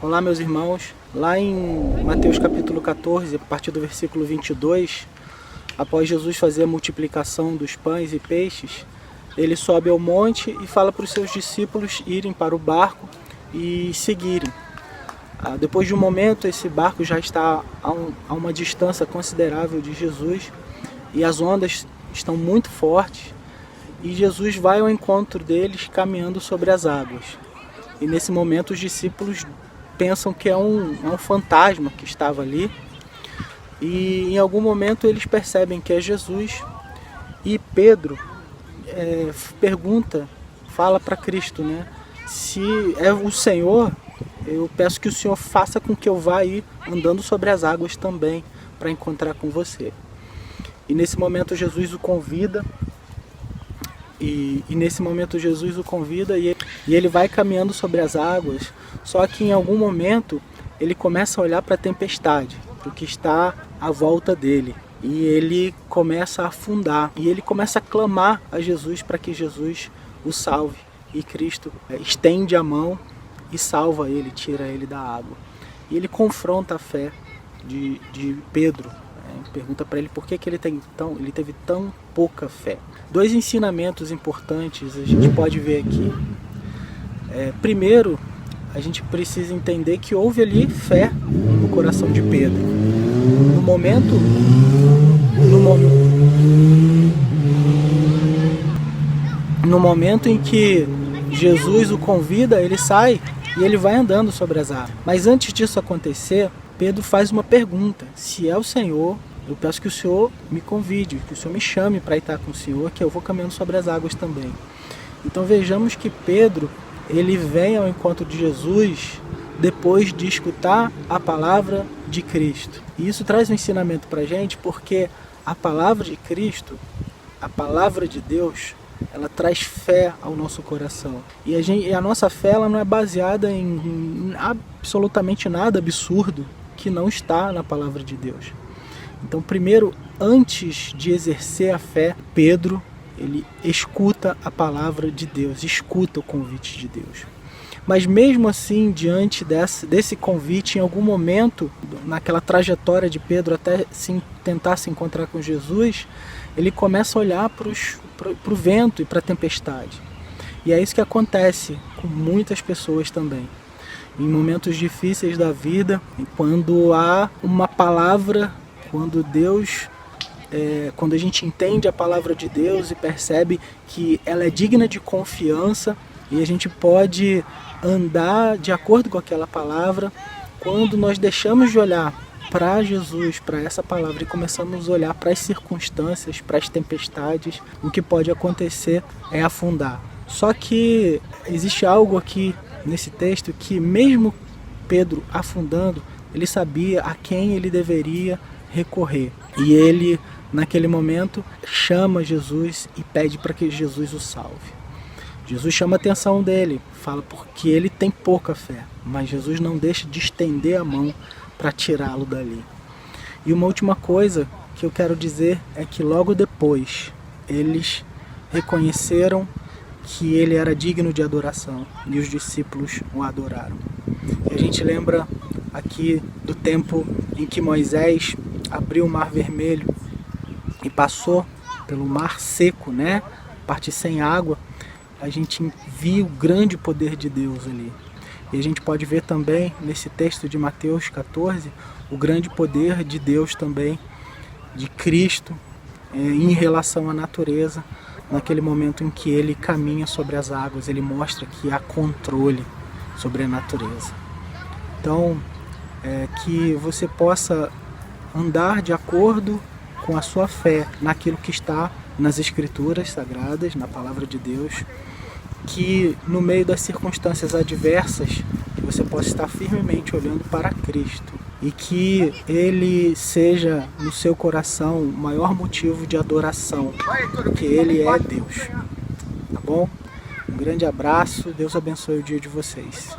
Olá, meus irmãos. Lá em Mateus capítulo 14, a partir do versículo 22, após Jesus fazer a multiplicação dos pães e peixes, ele sobe ao monte e fala para os seus discípulos irem para o barco e seguirem. Depois de um momento, esse barco já está a uma distância considerável de Jesus e as ondas estão muito fortes, e Jesus vai ao encontro deles caminhando sobre as águas. E nesse momento os discípulos pensam que é um fantasma que estava ali, e em algum momento eles percebem que é Jesus, e Pedro fala para Cristo, né? Se é o Senhor, eu peço que o Senhor faça com que eu vá aí andando sobre as águas também para encontrar com você. E nesse momento Jesus o convida, e ele vai caminhando sobre as águas, só que em algum momento ele começa a olhar para a tempestade, para o que está à volta dele, e ele começa a afundar, e ele começa a clamar a Jesus para que Jesus o salve, e Cristo estende a mão e salva ele, tira ele da água. E ele confronta a fé de Pedro, pergunta para ele por que ele teve tão pouca fé. Dois ensinamentos importantes a gente pode ver aqui. Primeiro, a gente precisa entender que houve ali fé no coração de Pedro. No momento em que Jesus o convida, ele sai e ele vai andando sobre as águas. Mas antes disso acontecer, Pedro faz uma pergunta: se é o Senhor, eu peço que o Senhor me convide, que o Senhor me chame para estar com o Senhor, que eu vou caminhando sobre as águas também. Então vejamos que Pedro, ele vem ao encontro de Jesus depois de escutar a palavra de Cristo. E isso traz um ensinamento para a gente, porque a palavra de Cristo, a palavra de Deus, ela traz fé ao nosso coração. E a nossa fé, ela não é baseada em absolutamente nada absurdo que não está na palavra de Deus. Então, primeiro, antes de exercer a fé, Pedro, ele escuta a palavra de Deus, escuta o convite de Deus. Mas mesmo assim, diante desse convite, em algum momento, naquela trajetória de Pedro até tentar se encontrar com Jesus, ele começa a olhar para o vento e para a tempestade. E é isso que acontece com muitas pessoas também. Em momentos difíceis da vida, quando há uma palavra, quando a gente entende a palavra de Deus e percebe que ela é digna de confiança e a gente pode andar de acordo com aquela palavra, quando nós deixamos de olhar para Jesus, para essa palavra, e começamos a olhar para as circunstâncias, para as tempestades, o que pode acontecer é afundar. Só que existe algo aqui nesse texto que, mesmo Pedro afundando, ele sabia a quem ele deveria recorrer. E ele, naquele momento, chama Jesus e pede para que Jesus o salve. Jesus chama a atenção dele, fala porque ele tem pouca fé, mas Jesus não deixa de estender a mão para tirá-lo dali. E uma última coisa que eu quero dizer é que logo depois eles reconheceram que ele era digno de adoração e os discípulos o adoraram. E a gente lembra aqui do tempo em que Moisés abriu o Mar Vermelho e passou pelo mar seco, né? Parte sem água. A gente viu o grande poder de Deus ali. E a gente pode ver também nesse texto de Mateus 14 o grande poder de Deus também, de Cristo, em relação à natureza. Naquele momento em que ele caminha sobre as águas, ele mostra que há controle sobre a natureza. Então, que você possa andar de acordo com a sua fé naquilo que está nas Escrituras Sagradas, na Palavra de Deus, que no meio das circunstâncias adversas você possa estar firmemente olhando para Cristo e que Ele seja no seu coração o maior motivo de adoração, porque Ele é Deus. Tá bom? Um grande abraço, Deus abençoe o dia de vocês.